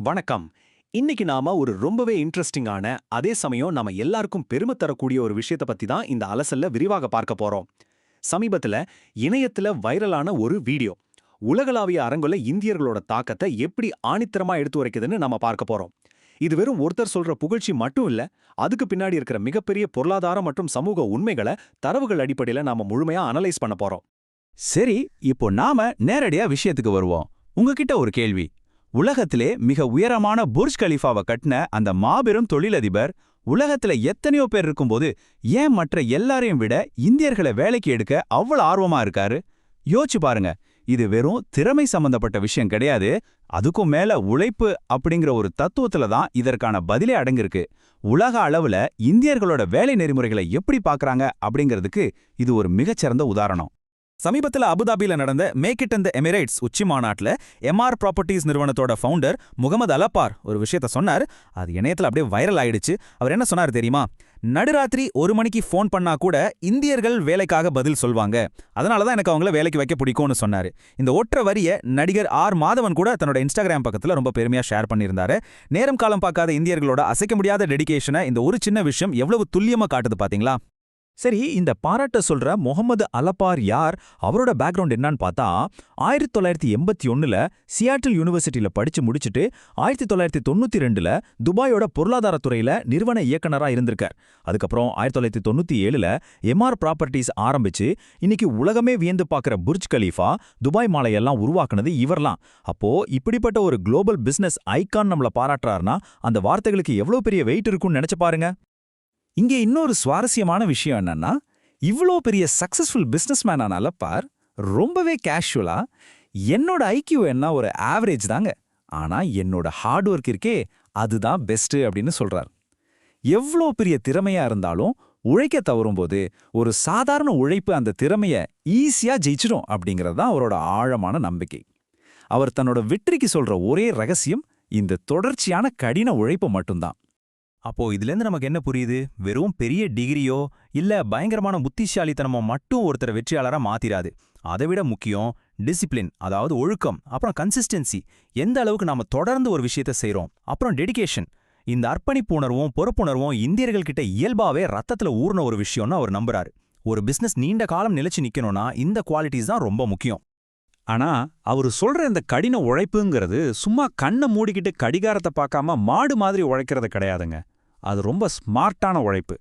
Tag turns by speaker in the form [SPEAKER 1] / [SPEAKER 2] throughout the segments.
[SPEAKER 1] வணக்கம். இன்னைக்கு நாம ஒரு ரொம்பவே இன்ட்ரெஸ்டிங்கான, அதே சமயம் நாம எல்லாருக்கும் பெருமை தரக்கூடிய ஒரு விஷயத்த பத்தி தான் இந்த அலசல்ல விரிவாக பார்க்க போறோம். சமீபத்துல இணையத்துல வைரலான ஒரு வீடியோ. உலகளாவிய அரங்குல இந்தியர்களோட தாக்கத்தை எப்படி ஆணித்தரமா எடுத்து உரைக்குதுன்னு நாம பார்க்க போறோம். இது வெறும் ஒருத்தர் சொல்ற புகழ்ச்சி மட்டும் இல்ல, அதுக்கு பின்னாடி இருக்கிற மிகப்பெரிய பொருளாதார மற்றும் சமூக உண்மைகளை தரவுகள் அடிப்படையில நாம முழுமையா அனலைஸ் பண்ண போறோம்.
[SPEAKER 2] சரி, இப்போ நாம நேரடியா விஷயத்துக்கு வருவோம். உங்ககிட்ட ஒரு கேள்வி. உலகத்திலே மிக உயரமான புர்ஜ் கலிஃபாவை கட்டின அந்த மாபெரும் தொழிலதிபர் உலகத்துல எத்தனையோ பேர் இருக்கும்போது ஏன் மற்ற எல்லாரையும் விட இந்தியர்களை வேலைக்கு எடுக்க அவ்வளவு ஆர்வமா இருக்காரு? யோசிச்சு பாருங்க. இது வெறும் திறமை சம்பந்தப்பட்ட விஷயம் கிடையாது. அதுக்கும் மேல உழைப்பு அப்படிங்கிற ஒரு தத்துவத்துல தான் இதற்கான பதிலே அடங்கிருக்கு. உலக அளவுல இந்தியர்களோட வேலை நெறிமுறைகளை எப்படி பார்க்கறாங்க அப்படிங்கிறதுக்கு இது ஒரு மிகச்சிறந்த உதாரணம்.
[SPEAKER 3] சமீபத்தில் அபுதாபியில நடந்த make it in the Emirates உச்சி மாநாட்டில் எம்ஆர் ப்ராப்பர்ட்டிஸ் நிறுவனத்தோட ஃபவுண்டர் முகமது அலப்பார் ஒரு விஷயத்த சொன்னார். அது இணையத்தில் அப்படியே வைரல் ஆயிடுச்சு. அவர் என்ன சொன்னார் தெரியுமா? நடுராத்திரி 1 மணிக்கு ஃபோன் பண்ணா கூட இந்தியர்கள் வேலைக்காக பதில் சொல்வாங்க, அதனால தான் எனக்கு அவங்கள வேலைக்கு வைக்க பிடிக்கும்னு சொன்னார். இந்த ஒற்றை வரிய நடிகர் ஆர் மாதவன் கூட தன்னோட இன்ஸ்டாகிராம் பக்கத்தில் ரொம்ப பெருமையா ஷேர் பண்ணியிருந்தாரு. நேரம் காலம் பார்க்காத இந்தியர்களோட அசைக்க முடியாத டெடிகேஷனை இந்த ஒரு சின்ன விஷயம் எவ்வளவு துல்லியமா காட்டுது பாத்தீங்களா?
[SPEAKER 4] சரி, இந்த பாராட்ட சொல்ற முகமது அலப்பார் யார்? அவரோட பேக்ரவுண்ட் என்னன்னு பார்த்தா, 1981ல சியாட்டில் யூனிவர்சிட்டியில படிச்சு முடிச்சுட்டு 1992ல துபாயோட பொருளாதாரத்துறையில நிறுவன இயக்குனரா இருந்திருக்கார். அதுக்கப்புறம் 1997ல எம்ஆர் ப்ராப்பர்ட்டிஸ் ஆரம்பிச்சு இன்னைக்கு உலகமே வியந்து பார்க்குற புர்ஜ் கலீஃபா, துபாய் மாலையெல்லாம் உருவாக்குனது இவர்லாம். அப்போ இப்படிப்பட்ட ஒரு குளோபல் பிசினஸ் ஐகான் நம்மள பாராட்டுறாருன்னா அந்த வார்த்தைகளுக்கு எவ்வளவு பெரிய வெயிட் இருக்கும்னு நினைச்சு பாருங்க.
[SPEAKER 3] இங்கே இன்னொரு சுவாரஸ்யமான விஷயம் என்னன்னா, இவ்வளோ பெரிய சக்சஸ்ஃபுல் பிசினஸ்மேன் ஆன அலப்பார் ரொம்பவே கேஷுவலா என்னோட ஐக்கியூ என்ன ஒரு ஆவரேஜ் தாங்க, ஆனா என்னோட ஹார்ட் ஒர்க் இருக்கே அதுதான் பெஸ்ட் அப்படின்னு சொல்றார். எவ்வளோ பெரிய திறமையா இருந்தாலும் உழைக்க தவறும்போது ஒரு சாதாரண உழைப்பு அந்த திறமைய ஈஸியா ஜெயிச்சிடும் அப்படிங்கிறது தான் அவரோட ஆழமான நம்பிக்கை. அவர் தன்னோட வெற்றிக்கு சொல்ற ஒரே ரகசியம் இந்த தொடர்ச்சியான கடின உழைப்பு மட்டும்தான்.
[SPEAKER 4] அப்போ இதுலேருந்து நமக்கு என்ன புரியுது? வெறும் பெரிய டிகிரியோ இல்ல பயங்கரமான புத்திசாலித்தனமோ மட்டும் ஒருத்தரை வெற்றியாளரா மாத்திராது. அதை விட முக்கியம் டிசிப்ளின், அதாவது ஒழுக்கம், அப்புறம் கன்சிஸ்டன்சி. எந்த அளவுக்கு நாம தொடர்ந்து ஒரு விஷயத்த செய்றோம், அப்புறம் டெடிகேஷன். இந்த அர்ப்பணிப்பு உணர்வும் பொறுப்புணர்வும் இந்தியர்கள் கிட்ட இயல்பாவே ரத்தத்துல ஊர்ன ஒரு விஷயம்னு அவர் நம்புறாரு. ஒரு பிசினஸ் நீண்ட காலம் நிலைச்சு நிக்கணும்னா இந்த குவாலிட்டிஸ் தான் ரொம்ப முக்கியம்.
[SPEAKER 2] ஆனா அவரு சொல்ற இந்த கடின உழைப்புங்கிறது சும்மா கண்ணை மூடிக்கிட்டு கடிகாரத்தை பார்க்காம மாடு மாதிரி உழைக்கிறது கிடையாதுங்க. அது ரொம்ப ஸ்மார்ட்டான உழைப்பு.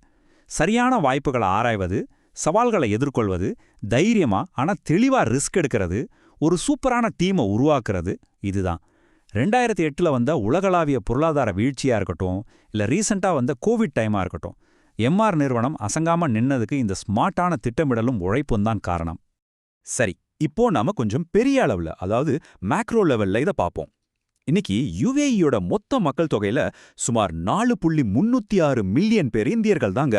[SPEAKER 2] சரியான வாய்ப்புகளை ஆராய்வது, சவால்களை எதிர்கொள்வது, தைரியமா ஆனா தெளிவா ரிஸ்க் எடுக்கிறது, ஒரு சூப்பரான டீமை உருவாக்குறது, இதுதான். 2008ல் வந்த உலகளாவிய பொருளாதார வீழ்ச்சியா இருக்கட்டும், இல்ல ரீசெண்டா வந்த கோவிட் டைமா இருக்கட்டும், எம்ஆர் நிறுவனம் அசங்காம நின்னதுக்கு இந்த ஸ்மார்ட்டான திட்டமிடலும் உழைப்பும் தான் காரணம்.
[SPEAKER 4] சரி, இப்போ நாம கொஞ்சம் பெரிய அளவுல, அதாவது மேக்ரோ லெவல்ல இதை பார்ப்போம். இன்னைக்கு யுஏஇயோட மொத்த மக்கள் தொகையில சுமார் 4.306 மில்லியன் பேர் இந்தியர்கள் தாங்க.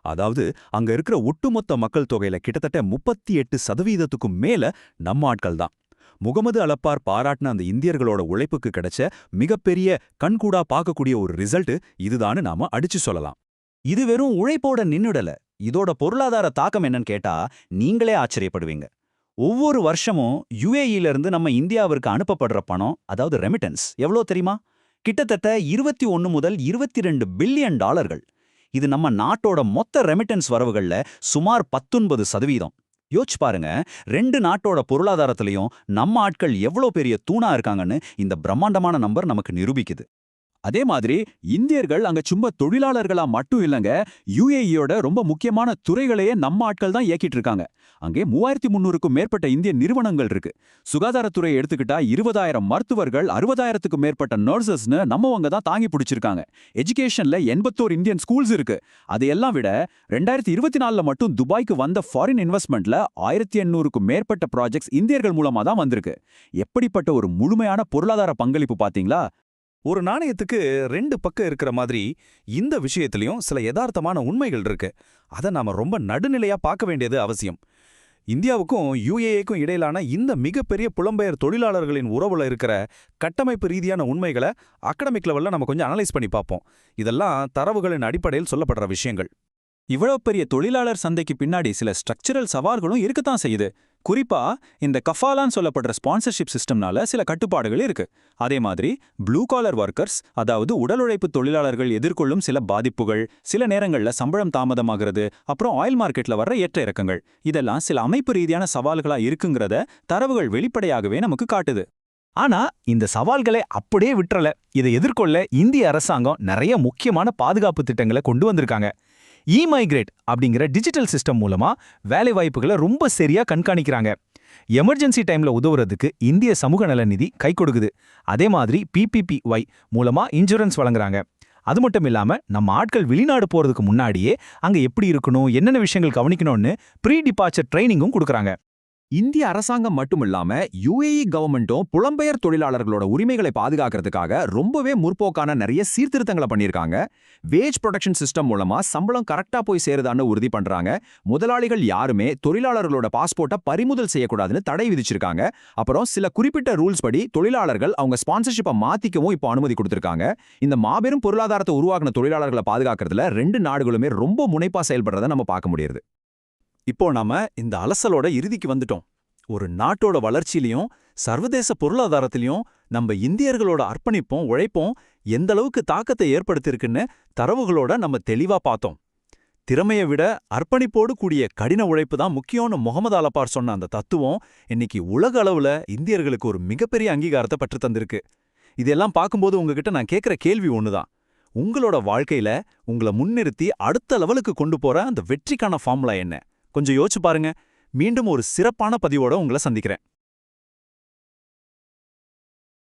[SPEAKER 4] அதாவது அங்க இருக்கிற ஒட்டுமொத்த மக்கள் தொகையில கிட்டத்தட்ட 38% மேல நம்ம ஆட்கள் தான். முகமது அலப்பார் பாராட்டின அந்த இந்தியர்களோட உழைப்புக்கு கிடைச்ச மிகப்பெரிய கண்கூடா பார்க்கக்கூடிய ஒரு ரிசல்ட் இதுதான்னு நாம அடிச்சு சொல்லலாம்.
[SPEAKER 3] இது வெறும் உழைப்போட நின்னுடல. இதோட பொருளாதார தாக்கம் என்னன்னு கேட்டா நீங்களே ஆச்சரியப்படுவீங்க. ஒவ்வொரு வருஷமும் யுஏஇல இருந்து நம்ம இந்தியாவிற்கு அனுப்பப்படுற பணம், அதாவது ரெமிட்டன்ஸ், எவ்வளோ தெரியுமா? கிட்டத்தட்ட 21 முதல் 22 பில்லியன் டாலர்கள். இது நம்ம நாட்டோட மொத்த ரெமிட்டன்ஸ் வரவுகள்ல சுமார் 19%. யோசிச்சு பாருங்க, 2 நாட்டோட பொருளாதாரத்திலையும் நம்ம ஆட்கள் எவ்வளோ பெரிய தூணா இருக்காங்கன்னு இந்த பிரம்மாண்டமான நம்பர் நமக்கு நிரூபிக்குது.
[SPEAKER 4] அதே மாதிரி இந்தியர்கள் அங்க சும்மா தொழிலாளர்களா மட்டும் இல்லங்க, யுஏஇயோட ரொம்ப முக்கியமான துறைகளையே நம்ம ஆட்கள் தான் இயக்கிட்டு இருக்காங்க. அங்கே 3300க்கும் மேற்பட்ட இந்திய நிறுவனங்கள் இருக்கு. சுகாதாரத்துறை எடுத்துக்கிட்டா 20,000 மருத்துவர்கள், 60,000க்கும் மேற்பட்ட நர்சஸ்னு நம்மவங்க தான் தாங்கி பிடிச்சிருக்காங்க. எஜுகேஷன்ல 81 இந்தியன் ஸ்கூல்ஸ் இருக்கு. அதையெல்லாம் விட 2024ல மட்டும் துபாய்க்கு வந்த ஃபாரின் இன்வெஸ்ட்மெண்ட்ல 1800க்கும் மேற்பட்ட ப்ராஜெக்ட்ஸ் இந்தியர்கள் மூலமா தான் வந்திருக்கு. எப்படிப்பட்ட ஒரு முழுமையான பொருளாதார பங்களிப்பு பாத்தீங்களா?
[SPEAKER 3] ஒரு நாணயத்துக்கு 2 பக்கம் இருக்கிற மாதிரி இந்த விஷயத்திலையும் சில யதார்த்தமான உண்மைகள் இருக்கு. அதை நாம ரொம்ப நடுநிலையா பார்க்க வேண்டியது அவசியம். இந்தியாவுக்கும் யுஏஏக்கும் இடையிலான இந்த மிகப்பெரிய புலம்பெயர் தொழிலாளர்களின் உறவுல இருக்கிற கட்டமைப்பு ரீதியான உண்மைகளை அகடமிக் லெவல்ல நம்ம கொஞ்சம் அனலைஸ் பண்ணி பார்ப்போம். இதெல்லாம் தரவுகளின் அடிப்படையில் சொல்லப்படுற விஷயங்கள்.
[SPEAKER 4] இவ்வளவு பெரிய தொழிலாளர் சந்தைக்கு பின்னாடி சில ஸ்ட்ரக்சரல் சவால்களும் இருக்கத்தான் செய்யுது. குறிப்பா இந்த கஃபாலான்னு சொல்லப்படுற ஸ்பான்சர்ஷிப் சிஸ்டம்னால சில கட்டுப்பாடுகள் இருக்கு. அதே மாதிரி ப்ளூ காலர் ஒர்க்கர்ஸ், அதாவது உடல் உழைப்பு தொழிலாளர்கள் எதிர்கொள்ளும் சில பாதிப்புகள், சில நேரங்கள்ல சம்பளம் தாமதமாகிறது, அப்புறம் ஆயில் மார்க்கெட்ல வர்ற ஏற்ற இறக்கங்கள், இதெல்லாம் சில அமைப்பு ரீதியான சவால்களா இருக்குங்கிறத தரவுகள் வெளிப்படையாகவே நமக்கு காட்டுது.
[SPEAKER 3] ஆனா இந்த சவால்களை அப்படியே விட்டுறல. இதை எதிர்கொள்ள இந்திய அரசாங்கம் நிறைய முக்கியமான பாதுகாப்பு திட்டங்களை கொண்டு வந்திருக்காங்க. இ-மைக்ரேட் அப்படிங்கிற டிஜிட்டல் சிஸ்டம் மூலமா வேலைவாய்ப்புகளை ரொம்ப சரியா கண்காணிக்கிறாங்க. எமர்ஜென்சி டைம்ல உதவுறதுக்கு இந்திய சமூக நல நிதி கை கொடுக்குது. அதே மாதிரி PPPY மூலமா இன்சூரன்ஸ் வழங்குறாங்க. அது மட்டும் இல்லாம நம்ம ஆட்கள் வெளிநாடு போறதுக்கு முன்னாடியே அங்க எப்படி இருக்கணும், என்னென்ன விஷயங்கள் கவனிக்கணும்னு ப்ரீ டிபார்ச்சர் ட்ரைனிங்கும் கொடுக்குறாங்க.
[SPEAKER 4] இந்திய அரசாங்கம் மட்டுமில்லாம UAE கவர்மெண்ட்டும் புலம்பெயர் தொழிலாளர்களோட உரிமைகளை பாதுகாக்கிறதுக்காக ரொம்பவே முற்போக்கான நிறைய சீர்திருத்தங்களை பண்ணியிருக்காங்க. வேஜ் ப்ரொடெக்ஷன் சிஸ்டம் மூலமா சம்பளம் கரெக்டா போய் சேருதான்னு உறுதி பண்றாங்க. முதலாளிகள் யாருமே தொழிலாளர்களோட பாஸ்போர்ட்டை பறிமுதல் செய்யக்கூடாதுன்னு தடை விதிச்சிருக்காங்க. அப்புறம் சில குறிப்பிட்ட ரூல்ஸ் படி தொழிலாளர்கள் அவங்க ஸ்பான்சர்ஷிப்பை மாத்திக்கவும் இப்போ அனுமதி கொடுத்திருக்காங்க. இந்த மாபெரும் பொருளாதாரத்தை உருவாக்கின தொழிலாளர்களை பாதுகாக்கிறதுல 2 நாடுகளுமே ரொம்ப முனைப்பா செயல்படுறதை நம்ம பார்க்க முடியுது.
[SPEAKER 1] இப்போ நாம இந்த அலசலோட இறுதிக்கு வந்துட்டோம். ஒரு நாட்டோட வளர்ச்சியிலையும் சர்வதேச பொருளாதாரத்திலையும் நம்ம இந்தியர்களோட அர்ப்பணிப்பும் உழைப்பும் எந்த அளவுக்கு தாக்கத்தை ஏற்படுத்தியிருக்குன்னு தரவுகளோட நம்ம தெளிவா பார்த்தோம். திறமையை விட அர்ப்பணிப்போடு கூடிய கடின உழைப்பு தான் முக்கியம்னு முகமது அலபார் சொன்ன அந்த தத்துவம் இன்னைக்கு உலக அளவுல இந்தியர்களுக்கு ஒரு மிகப்பெரிய அங்கீகாரத்தை பெற்று தந்திருக்கு. இதெல்லாம் பார்க்கும்போது உங்ககிட்ட நான் கேட்குற கேள்வி ஒண்ணுதான். உங்களோட வாழ்க்கையில உங்களை முன்னிறுத்தி அடுத்த லெவலுக்கு கொண்டு போற அந்த வெற்றிக்கான ஃபார்முலா என்ன? கொஞ்சம் யோசிச்சு பாருங்க. மீண்டும் ஒரு சிறப்பான பதிவோட உங்களை சந்திக்கிறேன்.